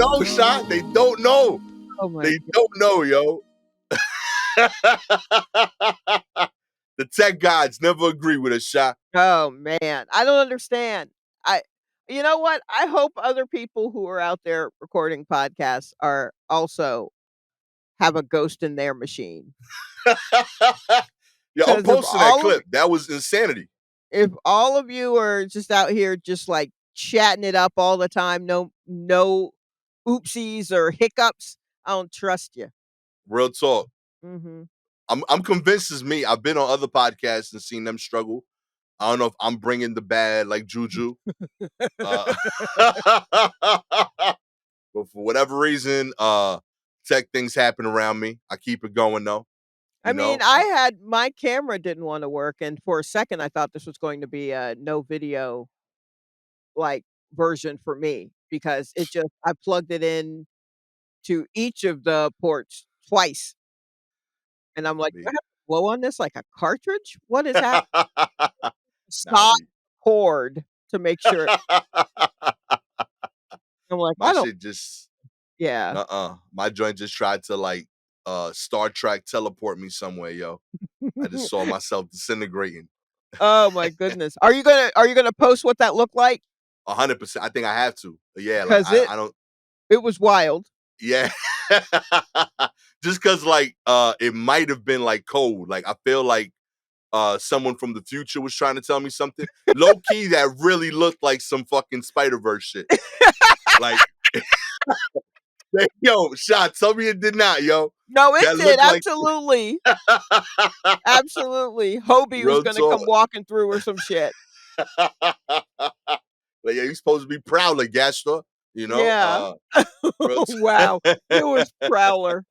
know, Sha. They don't know. Oh my They God. don't know, yo. The tech gods never agree with us, Sha. Oh man, I don't understand. I You know what? I hope other people who are out there recording podcasts are also have a ghost in their machine. Yo, I'm Because posting that clip. That was insanity. if all of you are just out here just like chatting it up all the time, no oopsies or hiccups, I don't trust you. Real talk. Mhm. I'm convinced it's me. I've been on other podcasts and seen them struggle. I don't know if I'm bringing the bad like juju. Uh, but for whatever reason, tech things happen around me. I keep it going though. I You mean, know, I had my camera didn't wanna work, and for a second, I thought this was going to be a no video, like, version for me because it just I plugged it in to each of the ports twice, and I'm like, "Do I me. have to blow on this like a cartridge? What is happening?" Nah, Stop me. cord to make sure I'm like, My "I don't." shit just Yeah. My joint just tried to like Star Trek teleport me somewhere, yo. I just saw myself disintegrating. Oh my goodness. Are you gonna post what that looked like? 100%. I think I have to. But yeah, like Because it I don't it was wild. yeah. Just cause like it might have been like cold. Like I feel like someone from the future was trying to tell me something. Low key that really looked like some fucking Spider-Verse shit. Like yo, shot, tell me it did not, yo. No, it That did, looked like absolutely. Absolutely. Hobie was real gonna come talk. walking through or some shit. Like, yeah, you supposed to be Prowler, Gastor. You know, Yeah. real Wow. It was Prowler.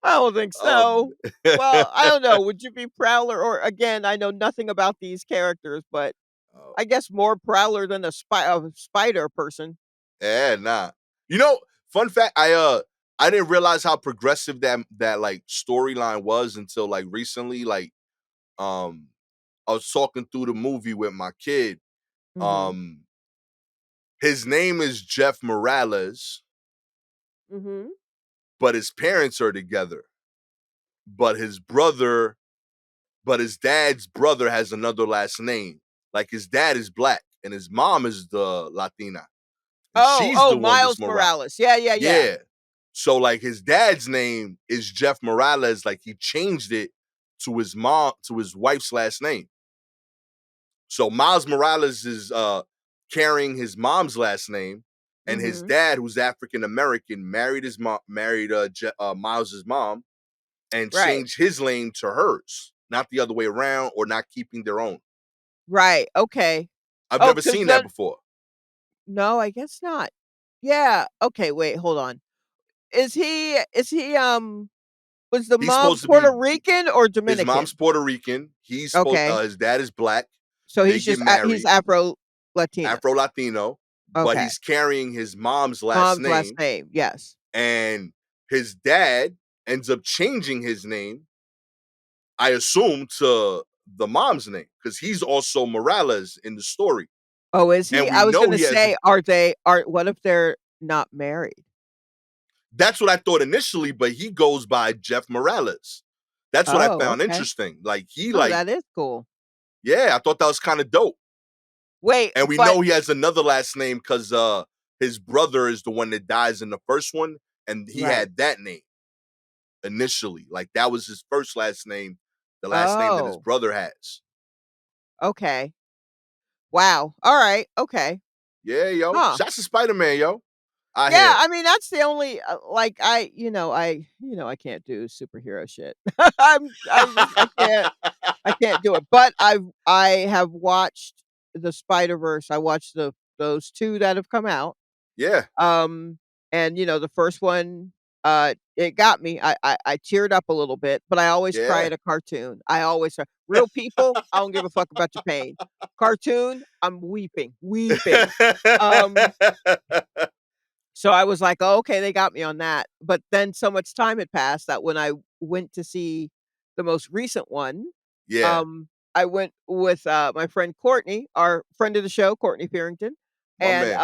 I don't think so. Well, I don't know. Would you be Prowler or again, I know nothing about these characters, but oh, I guess more Prowler than a spider person. yeah, nah. You know, fun fact, I didn't realize how progressive that like storyline was until like recently. Like, um, I was talking through the movie with my kid. Mhm. Um, his name is Jeff Morales, Mhm. but his parents are together. But his dad's brother has another last name. Like his dad is black and his mom is the Latina. And Oh, she's oh, the one that's Miles Morales. Morales. Yeah, yeah, yeah. Yeah. So like his dad's name is Jeff Morales. Like he changed it to his wife's last name. So Miles Morales is carrying his mom's last name, and his Mhm. dad, who's African American, married Miles's mom, and Right. changed his name to hers, not the other way around, or not keeping their own. Right. Okay. I've Oh, never because seen that before. no, I guess not. Yeah. Okay, wait, hold on. Is he was the He's mom supposed to be Puerto Rican or his mom's Dominican? Puerto Rican. Okay. His dad is black. So They he's get just he's married, Afro Latina. Afro Latino, but Okay. he's carrying his mom's last Mom's last name, name, yes. and his dad ends up changing his name, I assume, to the mom's name because he's also Morales in the story, Oh, is and he? we I was know gonna he has. say, are what if they're not married? That's what I thought initially, but he goes by Jeff Morales. That's what I Oh, found okay. interesting. Like he Oh, like, that is cool. yeah, I thought that was kind of dope. Wait, And we but know he has another last name because his brother is the one that dies in the first one, and he right. had that name initially. Like that was his first last name, the last name that his Oh, brother has. okay. Wow. Alright, okay. Yeah, yo. Huh. Shots to Spider-Man, yo. I Yeah, hear. I mean, that's the only, like, I can't do superhero shit. I can't do it, but I have watched the Spider-Verse. I watched those 2 that have come out. Yeah, Um, and, the first one, it got me. I teared up a little bit, but I always cry yeah. at a cartoon. I always cry. Real people, I don't give a fuck about your pain. Cartoon, I'm weeping, weeping. Um, so I was like, "Oh, okay, they got me on that." But then so much time had passed that when I went to see the most recent one, Yeah, um, I went with, my friend Courtney, our friend of the show, Courtney Farrington, my and, man.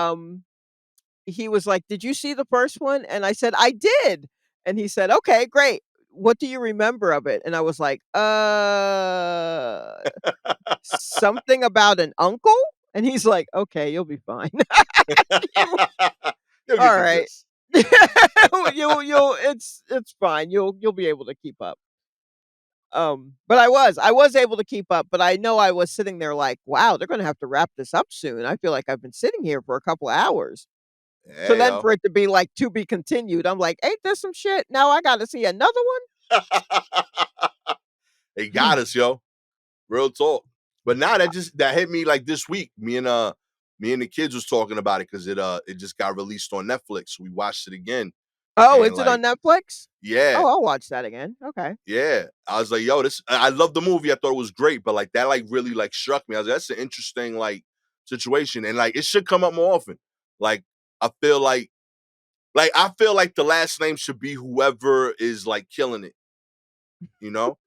he was like, "Did you see the first one?" And I said, "I did." And he said, "Okay, great. What do you remember of it?" And I was like, something about an uncle?" And he's like, "Okay, you'll be fine." You You'll get the alright. gist. You'll it's fine. You'll be able to keep up. But I was able to keep up, but I know I was sitting there like, "Wow, they're gonna have to wrap this up soon. I feel like I've been sitting here for a couple of hours." So Hey, then yo. for it to be like, "To be continued," I'm like, "Ain't this some shit? Now I gotta see another They got one?" us, yo. Real talk. But now that hit me like this week. Me and the kids was talking about it because it just got released on Netflix. We watched it again. Oh, And is it on like, Netflix? yeah, Oh, I'll watch that again. Okay. yeah. I was like, yo, this I love the movie. I thought it was great, but like that like really like struck me. I was like, that's an interesting like situation. And like it should come up more often. Like I feel like I feel like the last name should be whoever is like killing it, you know?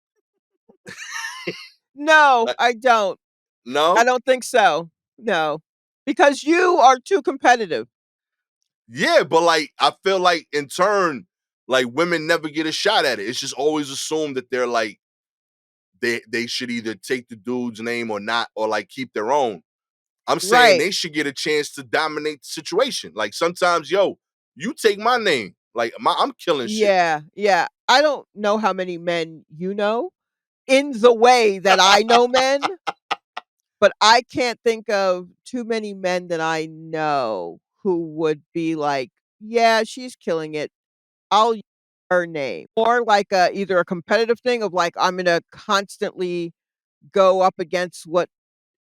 No, Like, I don't. I no? don't think so. No. Because you are too competitive. Yeah, but like I feel like in turn, like women never get a shot at it. It's just always assumed that they're like they should either take the dude's name or not, or like keep their own. I'm saying Right. they should get a chance to dominate the situation. Like sometimes, yo, you take my name. Like I'm killing shit. Yeah, yeah. I don't know how many men you know in the way that I know men, but I can't think of too many men that I know who would be like, "Yeah, she's killing it. I'll use her name." Or like either a competitive thing of like, I'm gonna constantly go up against what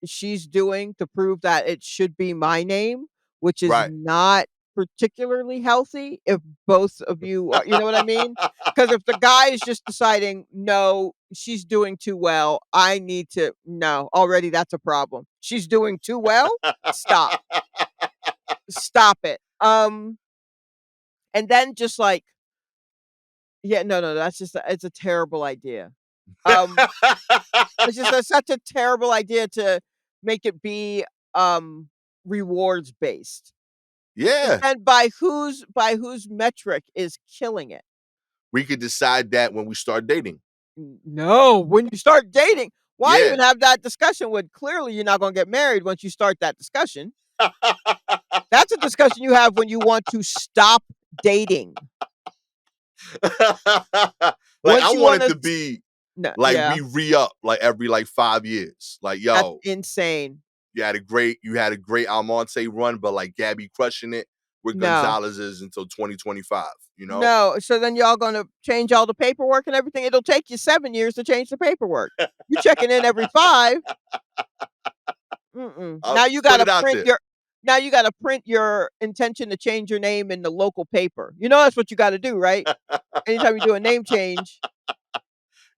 she's doing to prove that it should be my name, which is Right. not particularly healthy if both of you are, you know what I mean? Because if the guy is just deciding, "No, she's doing too well, I need to," no, already that's a problem. She's doing too well? Stop. Stop it. And then just like, yeah, no, no, that's just it's a terrible idea. Um, it's just such a terrible idea to make it be, um, rewards based. 'Cause Yeah. then by whose metric is killing it? We could decide that when we start dating. No, when you start dating, why Yeah. even have that discussion when clearly you're not gonna get married once you start that discussion? That's a discussion you have when you want to stop dating. Like Once I you want it wanna to be no, like yeah, we re-up like every like 5 years. Like, that's yo, insane. you had a great Almonte run, but like Gabby crushing it with No. Gonzalez's until 2025, you know? No, so then y'all gonna change all the paperwork and everything? It'll take you 7 years to change the paperwork. You checking in every 5. Mm-mm. I'll put it out there. Now you gotta print your intention to change your name in the local paper. You know that's what you gotta do, right? Anytime you do a name change.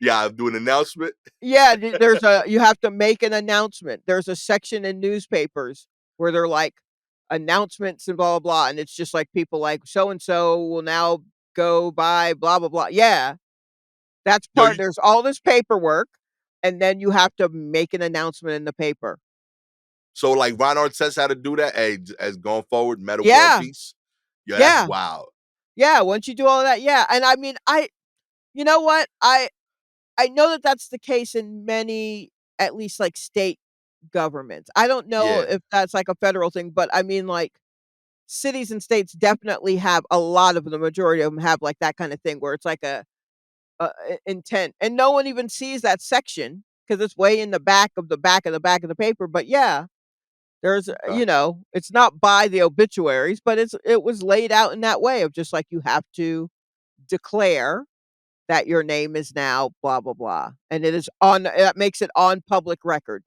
Yeah, I'll do an announcement. Yeah, there's a you have to make an announcement. There's a section in newspapers where they're like, announcements and blah, blah, blah, and it's just like people like, "So and so will now go by blah, blah, blah." Yeah. That's Yo, part there's all this paperwork, and then you have to make an announcement in the paper. so like Ron Artest had to do that as going forward, medical and Yeah, peace. Yo, that's yeah, wild. yeah, once you do all of that, yeah, and I mean, you know what? I know that that's the case in many, at least, like, state governments. I don't know Yeah. if that's, like, a federal thing, but I mean, like, cities and states definitely have a lot of the majority of them have, like, that kinda thing where it's like a intent, and no one even sees that section because it's way in the back of the back of the back of the paper, but yeah. There's, Okay. it's not by the obituaries, but it was laid out in that way of just like you have to declare that your name is now blah blah blah, and it is on that makes it on public record.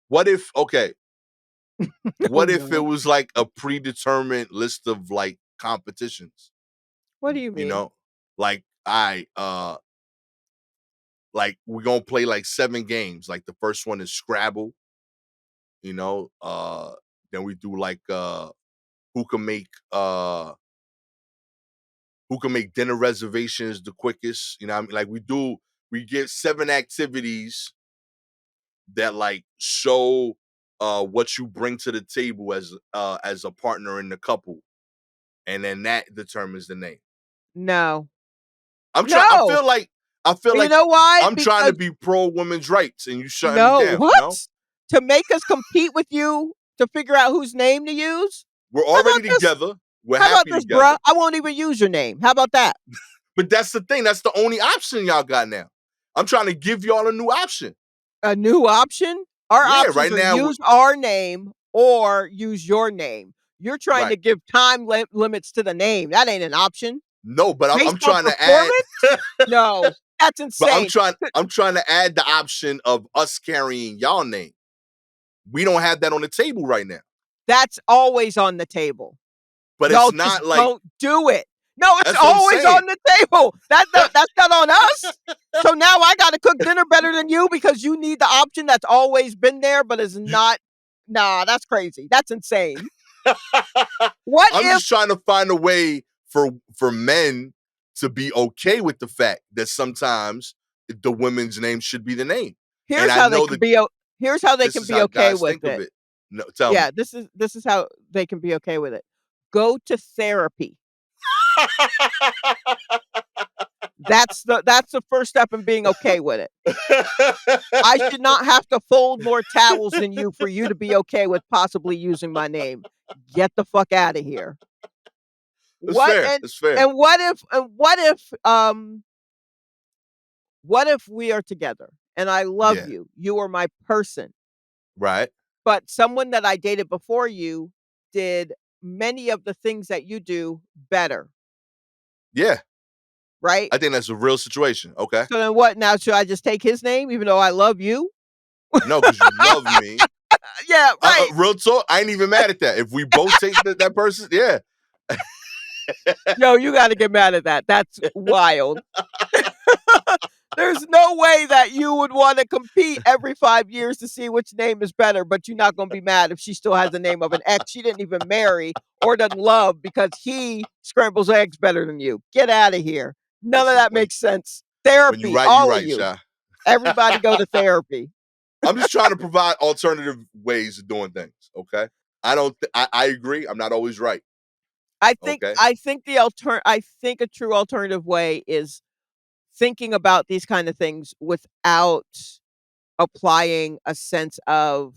What if okay, Oh, what if it no. was like a predetermined list of like competitions, What do you you mean? know? Like, I like we're gonna play like 7 games. Like the first one is Scrabble, you know. Then we do like who can make uh who can make dinner reservations the quickest, you know what I mean? Like we get 7 activities that like show what you bring to the table as a partner in the couple. and then that determines the name. No. I'm trying. No! I feel You like know why? I'm trying to Because be pro women's rights, and you shutting me no, down. No, what? To make us compete with you to figure out whose name to use? we're How about already this? together. We're How about happy this, bruh? together. I won't even use your name. How about that? But that's the thing. That's the only option y'all got now. I'm trying to give y'all a new option. A new option? Our Yeah, options right are now, use our name or use your name. You're trying right. to give time limits to the name. That ain't an option. No, but I'm Based on trying to add. performance? No, that's But insane. I'm trying to add the option of us carrying y'all name. We don't have that on the table right now. That's always on the table. But Y'all it's just not like don't do it. No, it's that's what I'm always saying. on the table. That's not on us. So now I gotta cook dinner better than you because you need the option that's always been there, but is not. Nah, that's crazy. That's insane. What I'm if just trying to find a way for men to be okay with the fact that sometimes the women's name should be the name. And here's I how they know can that be here's how they this can is be how okay guys with think of it. it. No, tell Yeah, me. this is how they can be okay with it. Go to therapy. That's the first step in being okay with it. I should not have to fold more towels than you for you to be okay with possibly using my name. Get the fuck out of here. That's What fair. and That's fair. and what if we are together and I love Yeah. you. You are my person. Right. But someone that I dated before you did many of the things that you do better, Yeah. right? I think that's a real situation. Okay. So then what now? Should I just take his name even though I love you? No, because you love me. Yeah, right. Real talk. I ain't even mad at that. If we both take that person, yeah. Yo, you gotta get mad at that. That's wild. There's no way that you would wanna compete every 5 years to see which name is better, but you're not gonna be mad if she still has the name of an ex she didn't even marry or doesn't love because he scrambles eggs better than you. Get out of here. None of Listen, that makes sense. Therapy, you all of right, you. Sha. Everybody go to therapy. I'm just trying to provide alternative ways of doing things. Okay. I don't. I agree. I'm not always right. I think Okay. I think I think a true alternative way is thinking about these kind of things without applying a sense of,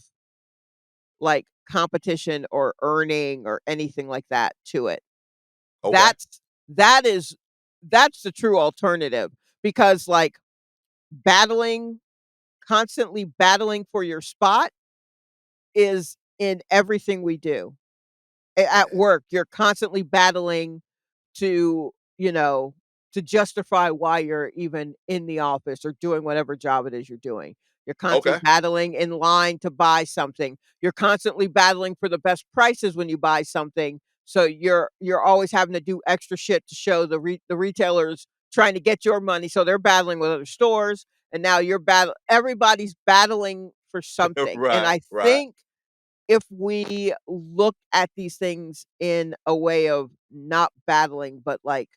like, competition or earning or anything like that to it. Okay. That's that is that's the true alternative because, like, battling constantly battling for your spot is in everything we do. At Yeah. work, you're constantly battling to, you know, to justify why you're even in the office or doing whatever job it is you're doing. You're constantly Okay. battling in line to buy something. You're constantly battling for the best prices when you buy something. So you're always having to do extra shit to show the retailers trying to get your money. So they're battling with other stores, and now everybody's battling for something. And Right. I Right. think if we look at these things in a way of not battling, but like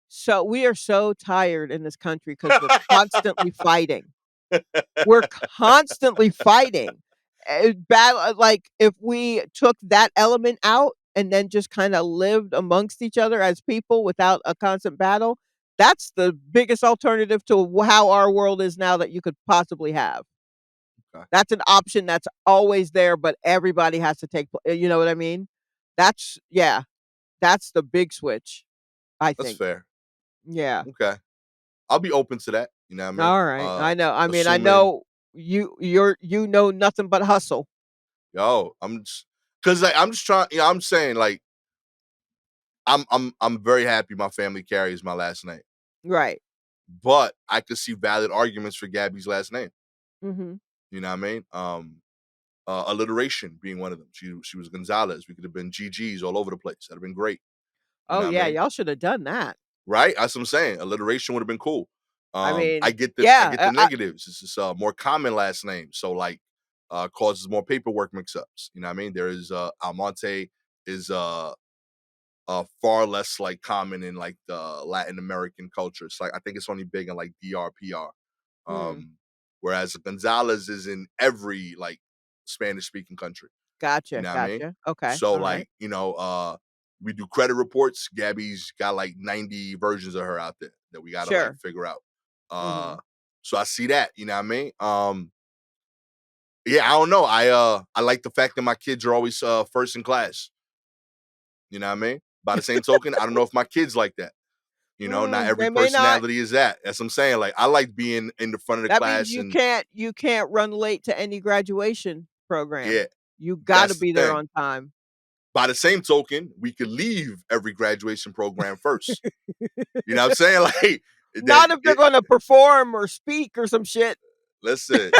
so we are so tired in this country because 'cause we're constantly fighting. We're constantly fighting. Like, if we took that element out and then just kinda lived amongst each other as people without a constant battle, that's the biggest alternative to how our world is now that you could possibly have. Okay. That's an option that's always there, but everybody has to you know what I mean? Yeah, that's the big switch, I That's think. fair. Yeah. Okay. I'll be open to that. You know what I mean? Alright. I know. I mean, I Assuming, know you know nothing but hustle. yo, I'm just because like, I'm just trying. Yeah, I'm saying like I'm very happy my family carries my last name, Right. but I could see valid arguments for Gabby's last name. Mhm. You know what I mean? Alliteration being one of them. She was Gonzalez. We could have been GGs all over the place. That'd have been great. You Oh, know what I yeah, mean? y'all shoulda done that. Right? That's what I'm saying. Alliteration would have been cool. I I mean, get yeah, the negatives. This is a more common last name. So like causes more paperwork mix-ups. You know what I mean? There is Almonte is far less like common in like the Latin American culture. It's like I think it's only big in like DRPR. mm, Um, whereas Gonzalez is in every like Spanish speaking country. You gotcha, know what I mean? gotcha. Okay, So alright. like, you know, we do credit reports. Gabby's got like 90 versions of her out there that we gotta like Sure. figure out. Uh, Mhm. so I see that, you know what I mean? Yeah, I don't know. I like the fact that my kids are always first in class. You know what I mean? By the same token, I don't know if my kids like that. You know, not every They may not. personality is that. That's what I'm saying. Like I like being in the front of the That means class you and can't run late to any graduation program. yeah, You gotta that's the be there thing. on time. By the same token, we could leave every graduation program first. You know what I'm saying? Like that Not if they're it, gonna perform or speak or some shit. listen,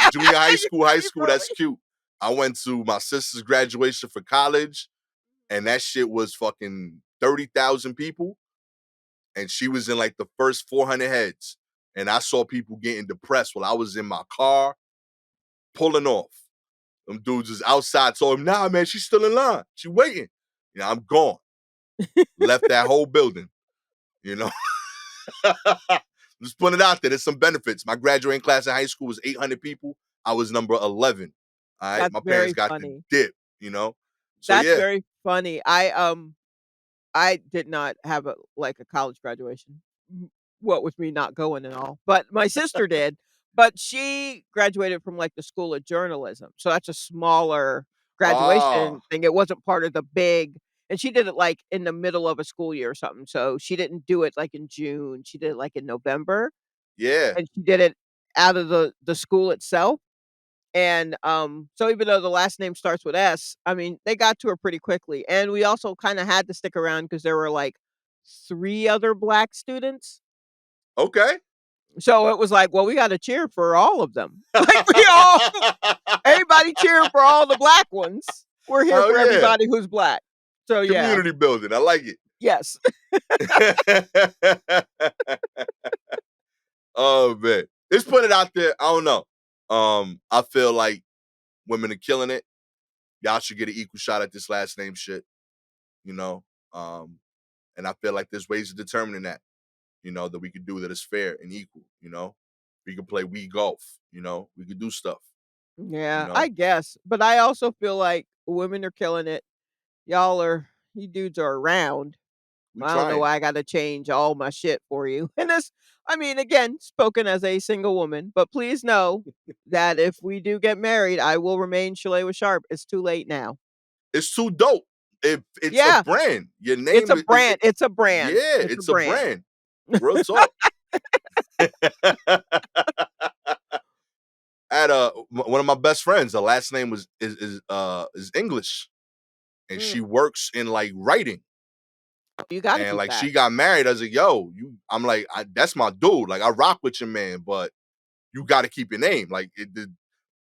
junior You high leave school, that's early. cute. I went to my sister's graduation for college, and that shit was fucking 30,000 people. And she was in like the first 400 heads. And I saw people getting depressed while I was in my car pulling off. Them dudes is outside. Told him, nah, man, she's still in line. She waiting. You know, I'm gone. Left that whole building, you know. Just putting it out there. There's some benefits. My graduating class in high school was 800 people. I was number 11. All right. That's My parents very got the funny. dip, you know. So That's yeah. very funny. I did not have a college graduation. What with me not going and all, but my sister did. But she graduated from like the School of Journalism, so that's a smaller Ah, graduation thing. It wasn't part of the big, and she did it like in the middle of a school year or something. So she didn't do it like in June. She did it like in November, yeah. and she did it out of the school itself. And, so even though the last name starts with S, I mean, they got to her pretty quickly, and we also kinda had to stick around because there were, like, 3 other black students, Okay. so it was like, well, we gotta cheer for all of them. Like, we all everybody cheering for all the black ones. We're here Hell for yeah. everybody who's black. So, yeah. Community building. I like it. Yes. Oh man, let's put it out there. I don't know. I feel like women are killing it. Y'all should get an equal shot at this last name shit. You know, um, and I feel like there's ways of determining that. You know that we could do that is fair and equal. You know, we could play Wii golf. You know, we could do stuff. You Yeah, I know, guess, but I also feel like women are killing it. You dudes are around. we I don't know trying. why I gotta change all my shit for you. And this I mean, again, spoken as a single woman, but please know that if we do get married, I will remain Shalewa Sharpe. It's too late now. It's too dope. If it's a Yeah, brand, your it's name a is brand. It's a brand. yeah, It's a it's a brand. brand. Real talk. Had one of my best friends. Her last name was is English, and Mm, she works in like writing. you gotta And keep like that. she got married. I was like, yo, you. I'm like, that's my dude. Like I rock with your man, but you got to keep your name. Like the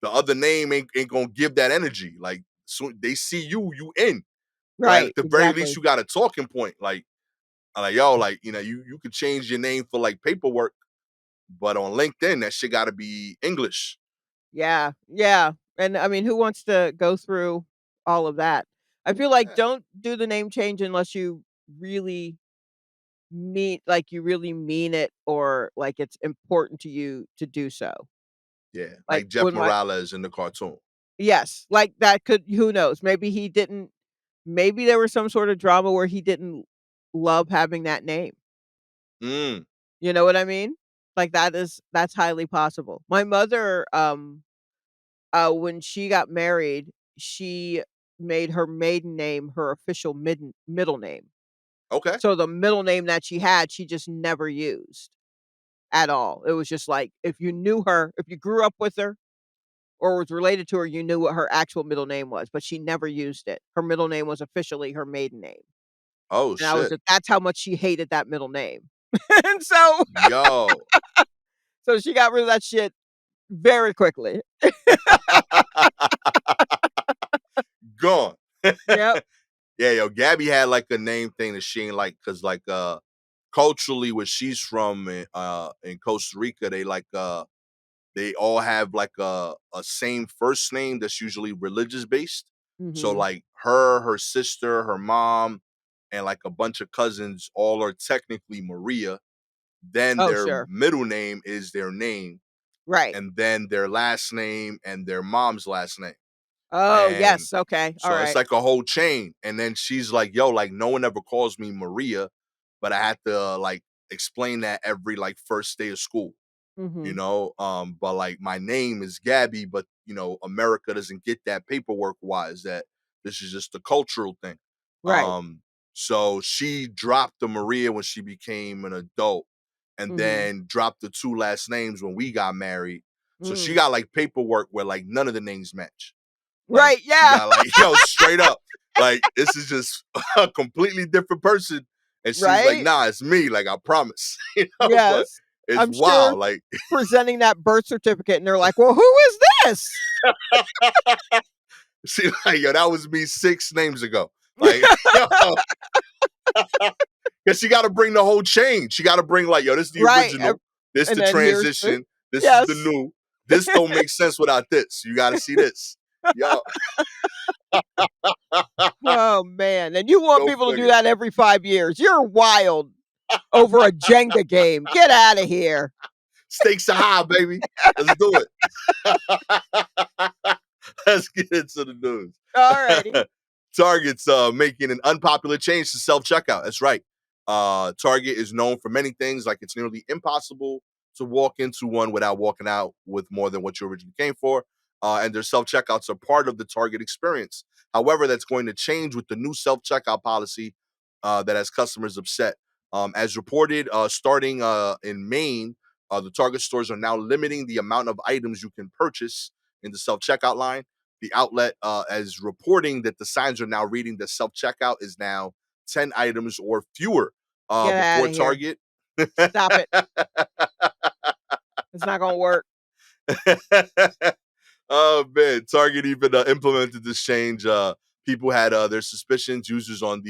other name ain't gonna give that energy. Like so they see you, you in. Right Right, at the very least, exactly. you got a talking point. Like I'm like, yo, like you know, you could change your name for like paperwork, but on LinkedIn, that shit got to be English. Yeah, yeah, and I mean, who wants to go through all of that? I feel like Yeah, don't do the name change unless you really you really mean it or, like, it's important to you to do so. yeah, Like, like Jeff when my Morales in the cartoon. yes, like, that could who knows? Maybe he didn't maybe there was some sort of drama where he didn't love having that name. Mm, You know what I mean? Like, that's highly possible. My mother, when she got married, she made her maiden name her official middle name. okay. So the middle name that she had, she just never used at all. It was just like, if you knew her, if you grew up with her or was related to her, you knew what her actual middle name was, but she never used it. Her middle name was officially her maiden name. Oh And I was shit. just that's how much she hated that middle name. And Yo. so she got rid of that shit very quickly. Gone. Yep. Yeah, yo, Gabby had like a name thing that she ain't like because like culturally where she's from in Costa Rica, they all have like a same first name that's usually religious based. So Mhm. like her sister, her mom, and like a bunch of cousins all are technically Maria. Then Oh, their sure. middle name is their name, Right. and then their last name and their mom's last name. Oh, And yes, okay, so it's alright. like a whole chain. And then she's like, yo, like no one ever calls me Maria, but I had to like explain that every like first day of school, Mhm. but like my name is Gabby, but America doesn't get that paperwork wise that this is just a cultural thing. Right. Um so she dropped the Maria when she became an adult, and Mhm. then dropped the two last names when we got married. So she Mm. got like paperwork where like none of the names match. Like Right, she yeah. got like yo, straight up, like this is just a completely different person. And she's like, Right? nah, it's me, like I promise. But Yes. it's I'm sure wild, like presenting that birth certificate, and they're like, "Well, who is this?" she like, yo, that was me 6 names ago. Like, yo, because she got to bring the whole chain. She got to bring like, yo, this is the Right, original, this and the then here's the transition, this is the yes. new. This don't make sense without this. You got to see this. Yo, Oh, man, and you want so people to do funny. that every 5 years. You're wild over a Jenga game. Get outta here. Stakes are high, baby. Let's do it. Let's get into the news. Alrighty. Target's making an unpopular change to self checkout. That's right. Target is known for many things, like it's nearly impossible to walk into one without walking out with more than what you originally came for. And their self checkouts are part of the Target experience. However, that's going to change with the new self checkout policy that has customers upset. As reported, starting in Maine, the Target stores are now limiting the amount of items you can purchase in the self checkout line. The outlet is reporting that the signs are now reading that self checkout is now 10 items or fewer. Get Before outta here. Target, Stop it. It's not gonna work. oh man, Target even implemented this change. People had their suspicions. Users on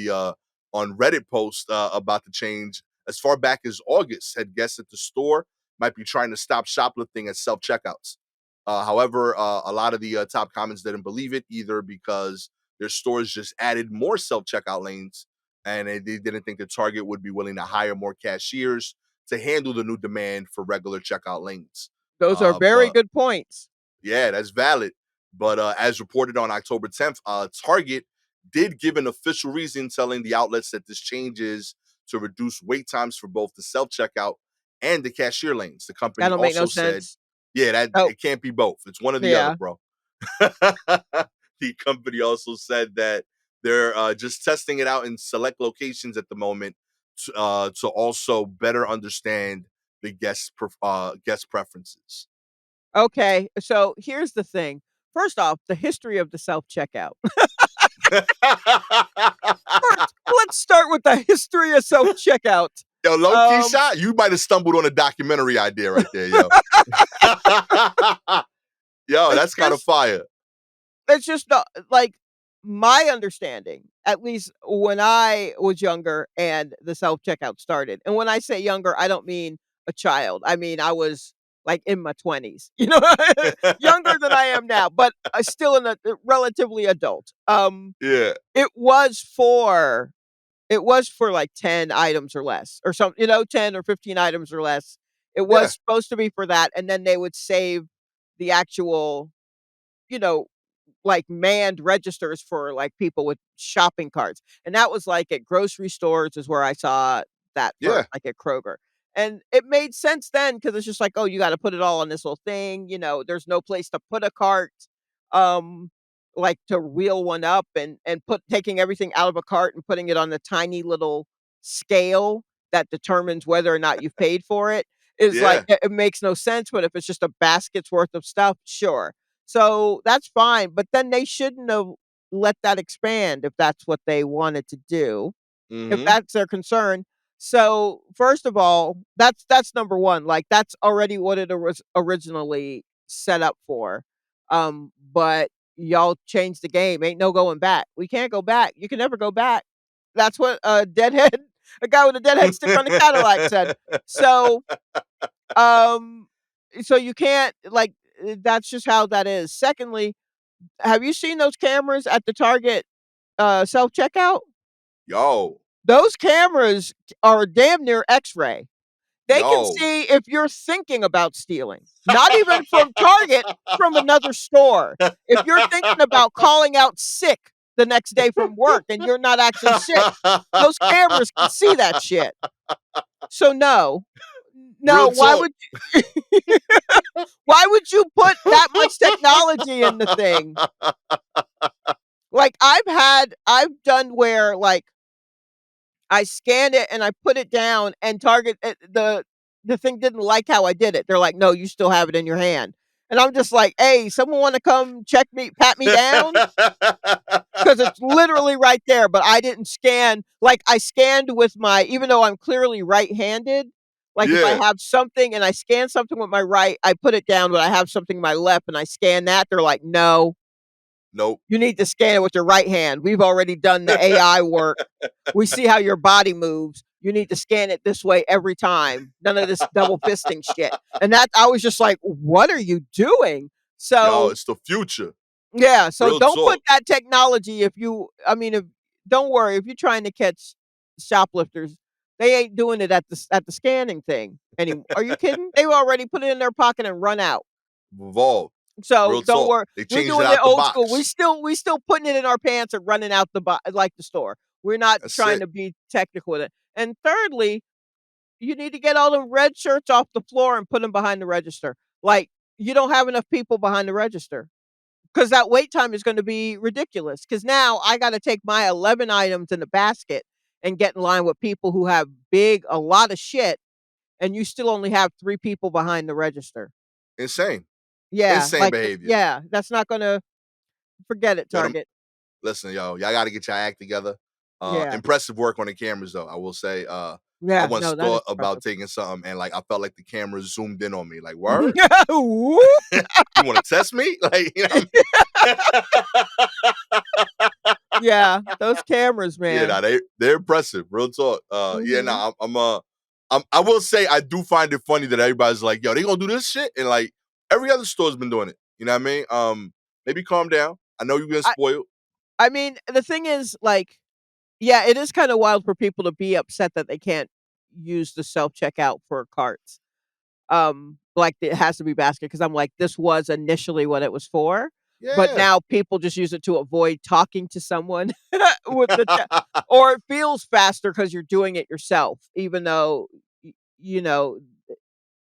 Reddit post about the change as far back as August had guessed that the store might be trying to stop shoplifting at self checkouts. However, a lot of the top comments didn't believe it either because their stores just added more self checkout lanes, and they didn't think that Target would be willing to hire more cashiers to handle the new demand for regular checkout lanes. Those are very But good points. yeah, that's valid. But as reported on October 10th, Target did give an official reason telling the outlets that this change is to reduce wait times for both the self checkout and the cashier lanes. The That company don't make no also said, sense. yeah, that Oh, it can't be both. It's one or the other, yeah. bro. The company also said that they're just testing it out in select locations at the moment to also better understand the guest preferences. Okay, so here's the thing. First off, the history of the self-checkout. First, let's start with the history of self-checkout. Yo, low key Um, shot. You might have stumbled on a documentary idea right there, yo. Yo, it's that's kind of just fire. it's just not like, my understanding, at least when I was younger and the self-checkout started, and when I say younger, I don't mean a child, I mean, I was, like, in my 20s, you know? Younger than I am now, but, still in a relatively adult. Yeah, It was for it was for, like, 10 items or less or 10 or 15 items or less. It was yeah, supposed to be for that, and then they would save the actual, you know, like, manned registers for, like, people with shopping carts, and that was, like, at grocery stores is where I saw that yeah, first, like, at Kroger, and it made sense then because it's just like, "Oh, you gotta put it all on this little thing," there's no place to put a cart, um, like, to wheel one up and put taking everything out of a cart and putting it on the tiny little scale that determines whether or not you've paid for it is like, yeah. it makes no sense, but if it's just a basket's worth of stuff, sure. So, that's fine, but then they shouldn't have let that expand if that's what they wanted to do, if Mhm. that's their concern. So, first of all, that's number 1, like, that's already what it was originally set up for, but y'all changed the game, ain't no going back. We can't go back, you can never go back. That's what a deadhead a guy with a deadhead sticker on the Cadillac said. So, um, so you can't, like, that's just how that is. Secondly, have you seen those cameras at the Target, self-checkout? Yo, Those cameras are damn near X-ray. They can Yo. see if you're thinking about stealing, not even from Target, from another store. If you're thinking about calling out sick the next day from work and you're not actually sick, those cameras can see that shit. So no. No, Real talk. why would you put that much technology in the thing? Like, I've done where, like, I scanned it and I put it down and Target the thing didn't like how I did it. They're like, "No, you still have it in your hand." And I'm just like, "Hey, someone wanna come check me pat me down? Because it's literally right there, but I didn't scan like, I scanned with my even though I'm clearly right-handed, like, if I Yeah. have something and I scan something with my right, I put it down, but I have something in my left and I scan that, they're like, "No, Nope. you need to scan it with your right hand. We've already done the AI work. We see how your body moves. You need to scan it this way every time. None of this double fisting shit." And that I was just like, "What are you doing?" Yo, So, it's the future. yeah, so Real don't put talk. that technology if you I mean, if don't worry, if you're trying to catch shoplifters, they ain't doing it at the scanning thing anymore. Are you kidding? They've already put it in their pocket and run out. Evolved. So, Real don't talk. worry. They We're changed it doing it out the old school. We box. still we still putting it in our pants and running out like the store. We're not That's trying it. to be technical with it. And thirdly, you need to get all the red shirts off the floor and put them behind the register. Like, you don't have enough people behind the register because that wait time is gonna be ridiculous. Because now I gotta take my 11 items in the basket and get in line with people who have a lot of shit, and you still only have 3 people behind the register. Insane. Yeah, Insane like, behavior. yeah, that's not gonna forget it, Yo, them, Target. listen, yo, y'all gotta get your act together. Yeah. Impressive work on the cameras though. I will say, I Yeah, once no, that is thought about impressive. taking something and like I felt like the camera zoomed in on me. Like, word? Whoop. You wanna test me? Like, you know what Yeah, those cameras, Yeah, man. nah, they're impressive. Real talk. Yeah, Mhm. nah, I will say I do find it funny that everybody's like, yo, they gonna do this shit, and like every other store's been doing it. You know what I mean? Maybe calm down. I know you've been I spoiled. I mean, the thing is, like, yeah, it is kinda wild for people to be upset that they can't use the self-checkout for carts. Like, it has to be basket because 'cause I'm like, this was initially what it was for, but Yeah. now people just use it to avoid talking to someone with the che or it feels faster because 'cause you're doing it yourself, even though, you know,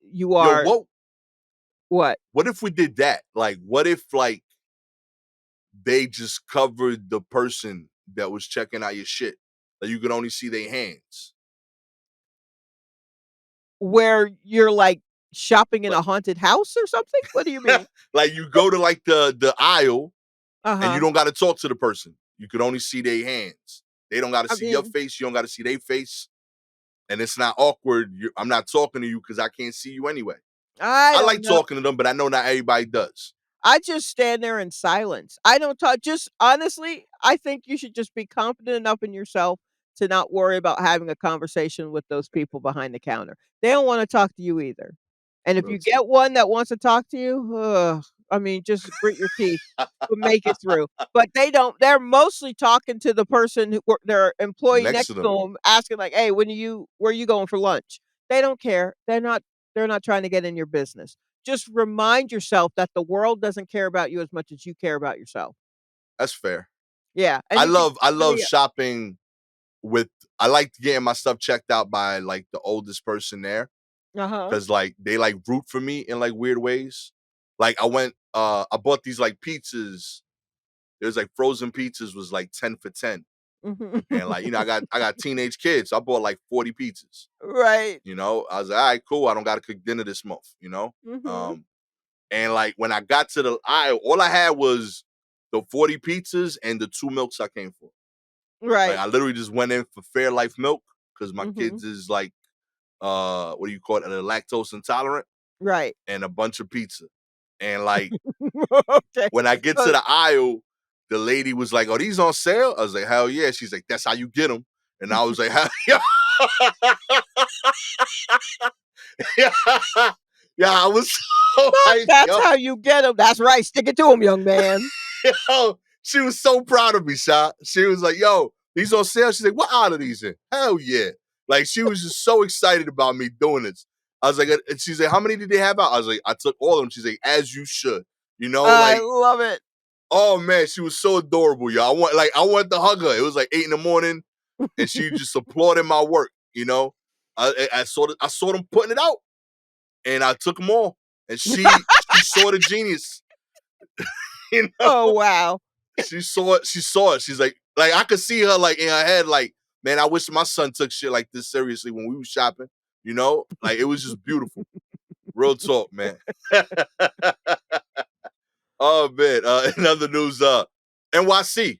you Yo, are what? what if we did that? Like, what if like they just covered the person that was checking out your shit? Like you could only see their hands. Where you're, like, shopping in Like, a haunted house or something? What do you mean? like you go to like the aisle and you Uh-huh. don't got to talk to the person. You could only see their hands. They don't got to I see your mean, face. You don't got to see their face, and it's not awkward. I'm not talking to you because I can't see you anyway. I I don't like know. talking to them, but I know not everybody does. I just stand there in silence. I don't talk just honestly, I think you should just be confident enough in yourself to not worry about having a conversation with those people behind the counter. They don't wanna talk to you either. And if Real you talk. get one that wants to talk to you, I mean, just grit your teeth, but make it through. But they don't they're mostly talking to the person who their employee Next next to to them, them, asking like, "Hey, where are you going for lunch?" They don't care. They're not trying to get in your business. Just remind yourself that the world doesn't care about you as much as you care about yourself. that's fair. Yeah, and you can I love really shopping with. I like getting my stuff checked out by like the oldest person there uh-huh. because like they like root for me in like weird ways. Like I bought these like pizzas. There's like frozen pizzas was like 10 for 10. Mhm. And like, I got teenage kids. So I bought like 40 pizzas. Right. I was like, all right, cool. I don't gotta cook dinner this month. Mhm. Um, and like when I got to the aisle, all I had was the 40 pizzas and the 2 milks I came for. Like Right. I literally just went in for Fair Life milk because my Mhm. kids is like what do you call it? Lactose intolerant Right. and a bunch of pizza. And like Okay. when I get to So the aisle, the lady was like, "Are these on sale?" I was like, "Hell yeah!" She's like, "That's how you get them." And I was like, "Hell yeah!" yeah, yeah. I was so hyped, that's yo. how you get them. That's right, stick it to 'em, young man. Yo, she was so proud of me, Shot. She was like, "Yo, these on sale." She's like, "What aisle are these in?" Hell yeah! Like she was just so excited about me doing this. I was like, and she's like, how many did they have out? I was like, I took all of them. She's like, as you should. I Like, love it. oh man, she was so adorable, yo. I wanted to hug her. It was like 8 in the morning, and she just applauded my work. I saw them putting it out, and I took them all. And she saw the genius. you know, Oh, wow. she saw it. She saw it. She's like I could see her like in her head, like, man, I wish my son took shit like this seriously when we was shopping. Like it was just beautiful. Real talk, man. Oh man. In other news, NYC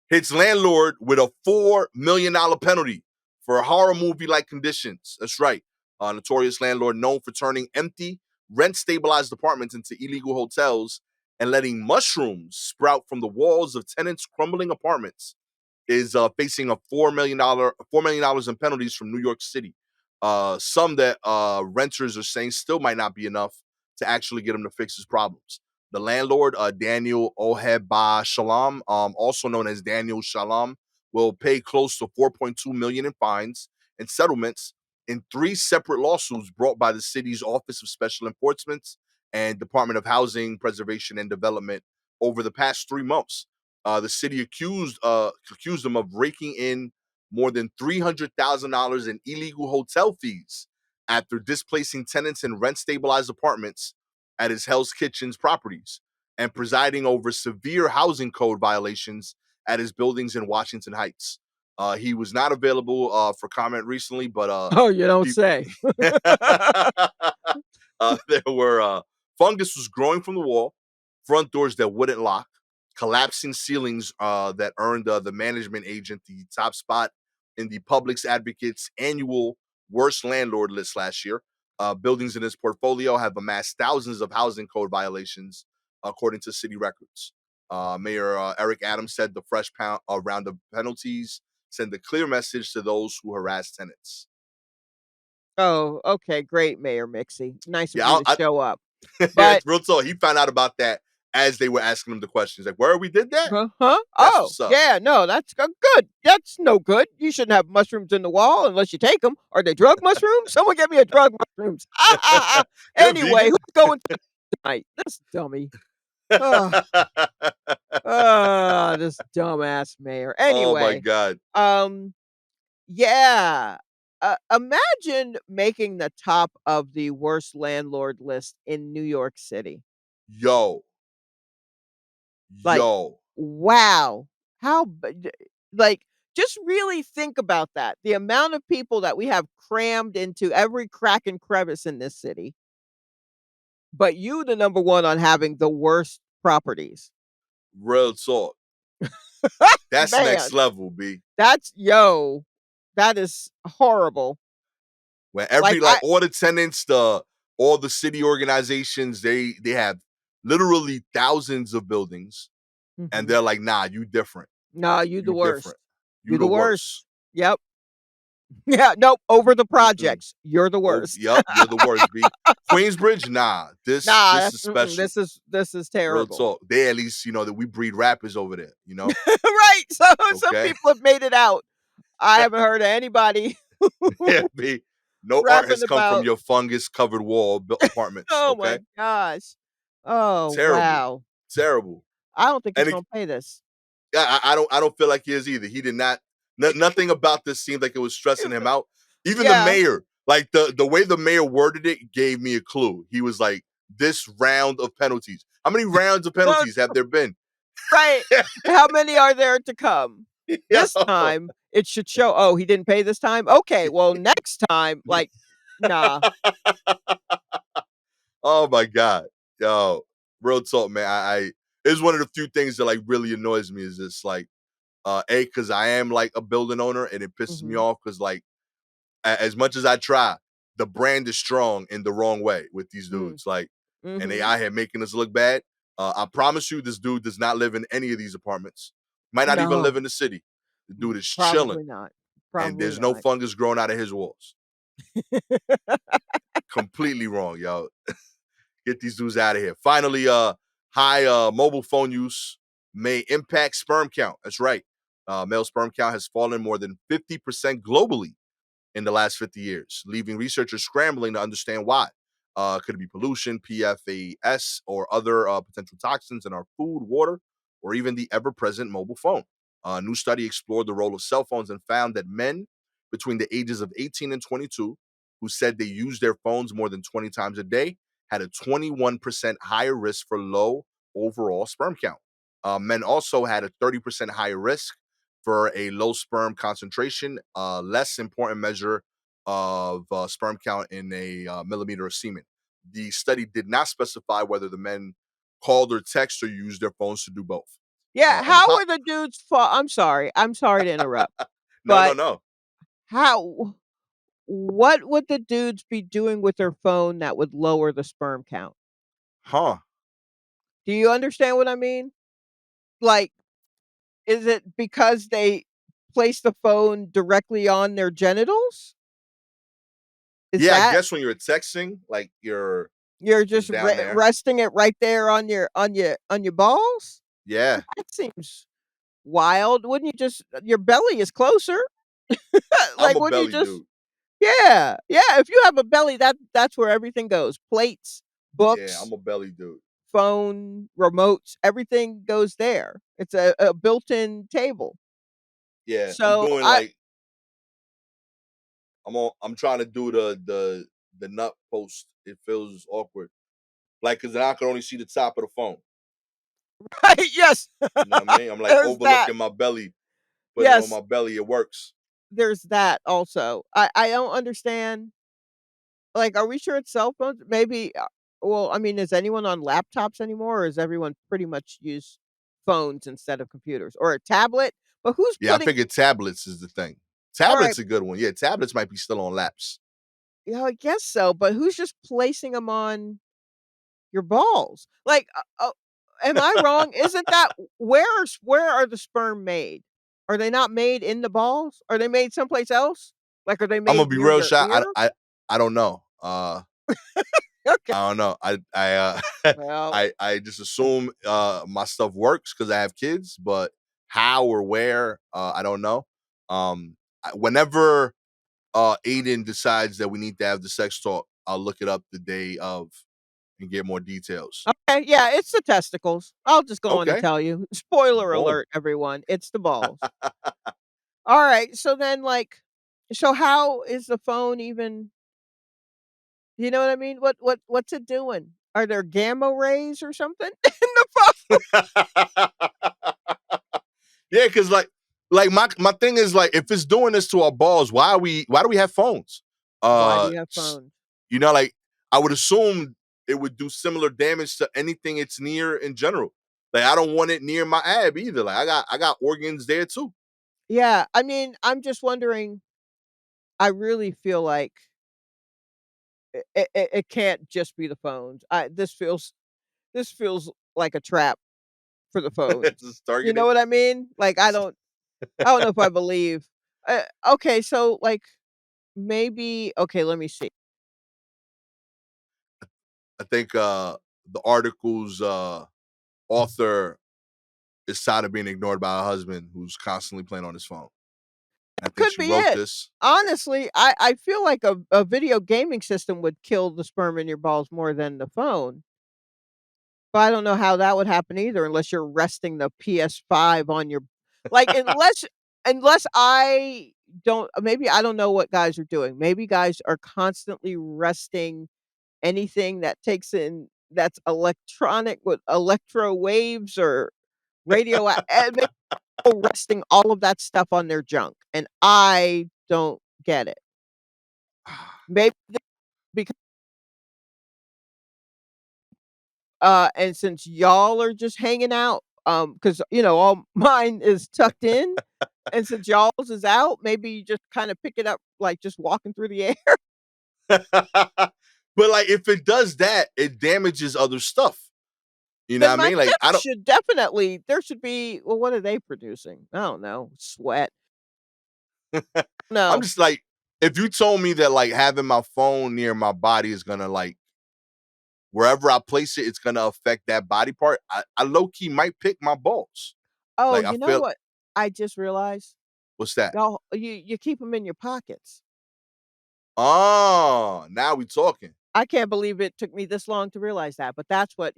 hits landlord with a $4 million penalty for horror movie-like conditions. That's right. A notorious landlord known for turning empty, rent-stabilized apartments into illegal hotels and letting mushrooms sprout from the walls of tenants' crumbling apartments is facing a $4 million in penalties from New York City. Some that renters are saying still might not be enough to actually get him to fix his problems. The landlord, Daniel Oheba Shalom, also known as Daniel Shalom, will pay close to $4.2 million in fines and settlements in 3 separate lawsuits brought by the city's Office of Special Enforcement and Department of Housing, Preservation, and Development over the past 3 months. The city accused him of raking in more than $300,000 in illegal hotel fees after displacing tenants in rent-stabilized apartments at his Hell's Kitchen's properties and presiding over severe housing code violations at his buildings in Washington Heights. He was not available for comment recently, but Oh, you don't he, say. there were fungus was growing from the wall, front doors that wouldn't lock, collapsing ceilings that earned the management agent the top spot in the Public Advocate's annual worst landlord list last year. Buildings in his portfolio have amassed thousands of housing code violations, according to city records. Mayor Eric Adams said the fresh round of penalties send a clear message to those who harass tenants. Oh, okay, great, Mayor Mixie. Nice of you Yeah, to show up. But it's real talk. He found out about that as they were asking him the questions, like, "Where we did that? huh? That's Oh, what's up." yeah, no, that's good. That's no good. You shouldn't have mushrooms in the wall unless you take them. Are they drug mushrooms? Someone get me a drug mushrooms. They're Anyway, vegan. who's going to tonight? This dummy. Oh, this dumbass mayor. Oh my Anyway, god, um, yeah. Imagine making the top of the worst landlord list in New York City. yo, Like, yo, wow. How b d like, just really think about that. The amount of people that we have crammed into every crack and crevice in this city, but you the number 1 on having the worst properties. real talk. That's next Man, level, B. that is horrible. When Like, every like I all the tenants, all the city organizations, they have literally thousands of buildings, and Mhm. they're like, "Nah, you different. No, you the You worst. different. You You the the worst. worst." Yep. Yeah, nope, over the Mm-mm. projects. You're the Oh, worst. yep, you're the worst, B. Queensbridge, nah. This Nah, this that's is special. this is Real terrible. talk. They at least, that we breed rappers over there. Right, so some Okay. people have made it out. I haven't heard of anybody Yeah, B. No art rapping has come from about, your fungus covered wall apartments. "Oh my Okay. gosh. Oh, Terrible. wow. Terrible. I don't think he's And it, gonna pay this." I don't feel like he is either. He did not. Nothing about this seemed like it was stressing him out. Even the Yeah. mayor, like the way the mayor worded it, gave me a clue. He was like, "This round of penalties. How many rounds of No, penalties have there been?" right. How many are there to come? This Yo. time, it should show, "Oh, he didn't pay this time? Okay, well, next time, like, nah." Oh my god, yo, real talk, man. It's one of the few things that like really annoys me is this like, because I am like a building owner and it pisses me Mhm, off because like as much as I try, the brand is strong in the wrong way with these mm, dudes. Like, and they mhm. out here making us look bad. I promise you, this dude does not live in any of these apartments. Might not even live No, in the city. The dude is chilling, probably not. and Probably there's no not. fungus growing out of his walls. Completely wrong, yo. Get these dudes out of here. Finally, high mobile phone use may impact sperm count. That's right. Male sperm count has fallen more than 50% globally in the last 50 years, leaving researchers scrambling to understand why. Could it be pollution, PFAS, or other potential toxins in our food, water, or even the ever present mobile phone? A new study explored the role of cell phones and found that men between the ages of 18 and 22 who said they use their phones more than 20 times a day had a 21% higher risk for low overall sperm count. Men also had a 30% higher risk for a low sperm concentration, less important measure of sperm count in a millimeter of semen. The study did not specify whether the men called or text or used their phones to do both. Yeah, On the how pop, are the dudes I'm sorry to interrupt, no, no, but no, how what would the dudes be doing with their phone that would lower the sperm count? huh? Do you understand what I mean? Like, is it because they place the phone directly on their genitals? Is Yeah, I that guess when you're texting, like you're just just down there. resting it right there on your balls? Yeah, That seems wild. Wouldn't you just your belly is closer. I'm Like, a wouldn't you belly just dude. yeah, yeah, if you have a belly, that's where everything goes. Plates, Yeah, I'm books, a belly dude. phone, remotes, everything goes there. It's a built-in table. Yeah, I'm So, doing I like I'm trying to do the nut post. It feels awkward. Like cause then I can only see the top of the phone. yes, You know what I mean? I'm like there's that. overlooking my belly, put it on Yes, my belly, it works. there's that also. I don't understand, like, are we sure it's cell phones? Maybe, well, I mean, is anyone on laptops anymore, or is everyone pretty much use phones instead of computers? Or a tablet? But who's Yeah, I putting figured tablets is the thing. alright, Tablets a good one. Yeah, tablets might be still on laps. yeah, I guess so, but who's just placing them on your balls? Like, am I wrong? Isn't that where are the sperm made? Are they not made in the balls? Are they made someplace else? Like, are they I'm gonna made be near real your shy. ear? I don't know. Okay. I don't know. Well, I just assume my stuff works because I have kids, but how or where I don't know. Whenever Aiden decides that we need to have the sex talk, I'll look it up the day of and get more details. okay, yeah, it's the testicles. I'll just go on and Okay, tell you. Spoiler boom. alert, everyone. It's the balls. Alright, so then, like so how is the phone even you know what I mean? What's it doing? Are there gamma rays or something in the phone? Yeah, because like my thing is like if it's doing this to our balls, why do we have phones? Why do Uh, you have s- phones? like I would assume it would do similar damage to anything it's near in general. Like I don't want it near my ab either. Like I got organs there too. Yeah, I mean, I'm just wondering, I really feel like it can't just be the phones. This feels like a trap for the It's phones. just You know targeted. what I mean? Like, I don't know if I believe okay, so, like, maybe okay, let me see. I think the article's author is tired of being ignored by her husband who's constantly playing on his phone. I think Could she be wrote it. this. Honestly, I feel like a video gaming system would kill the sperm in your balls more than the phone, but I don't know how that would happen either unless you're resting the PS5 on your like, unless I don't maybe I don't know what guys are doing. Maybe guys are constantly resting anything that takes in that's electronic with electro waves or radio and resting all of that stuff on their junk, and I don't get it. Maybe because and since y'all are just hanging out, because all mine is tucked in, and since y'all's is out, maybe you just kinda pick it up, like, just walking through the air. But like if it does that, it damages other stuff. You know what Then I my mean? Like lips should definitely there should be well, what are they producing? I don't know, sweat. I'm No. just like if you told me that like having my phone near my body is gonna like wherever I place it, it's gonna affect that body part, I low key might pick my balls. Oh, Like I you know feel what I just realized? what's that? Y'all you keep them in your pockets. Oh, now we talking. I can't believe it took me this long to realize that, but that's what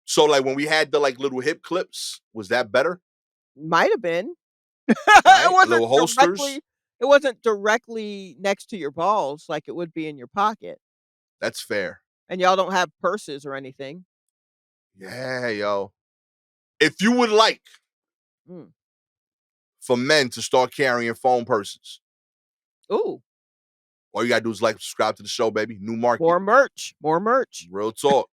So, like, when we had the, like, little hip clips, was that better? might have been. Right? Little holsters? It wasn't directly next to your balls like it would be in your pocket, That's fair. and y'all don't have purses or anything. Yeah, yo. If you would like Mm. for men to start carrying phone purses, Ooh, all you gotta do is like, subscribe to the show, baby. New market. more merch, more merch. Real talk.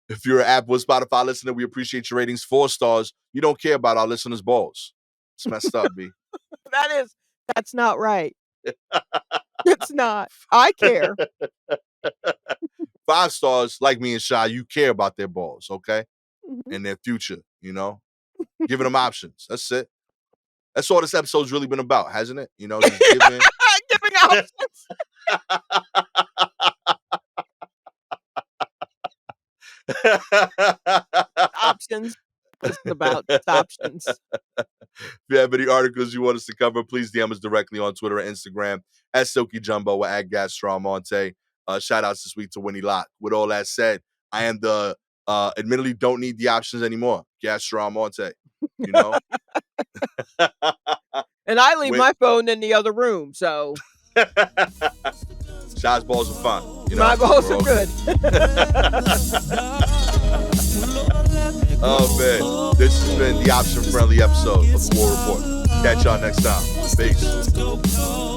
If you're an Apple or Spotify listener, we appreciate your ratings. 4 stars. You don't care about our listeners' balls. It's messed up, B. That's not right. It's not. I care. 5 stars, like me and Shy, you care about their balls, okay? Mhm. And their future, you know? Giving them options. That's it. That's all this episode's really been about, hasn't it? You know, just giving. Giving options. Options. This is about options. If you have any articles you want us to cover, please DM us directly on Twitter and Instagram at Silky Jumbo or at Gastor Almonte. Shout outs this week to Winnie Locke. With all that said, I am the admittedly don't need the options anymore. Gastor Almonte. You know? And I leave my phone in the other room, so Shy's balls are fun. You know? my balls are good. Oh man, this has been the option friendly episode of the War Report. Catch y'all next time. Peace.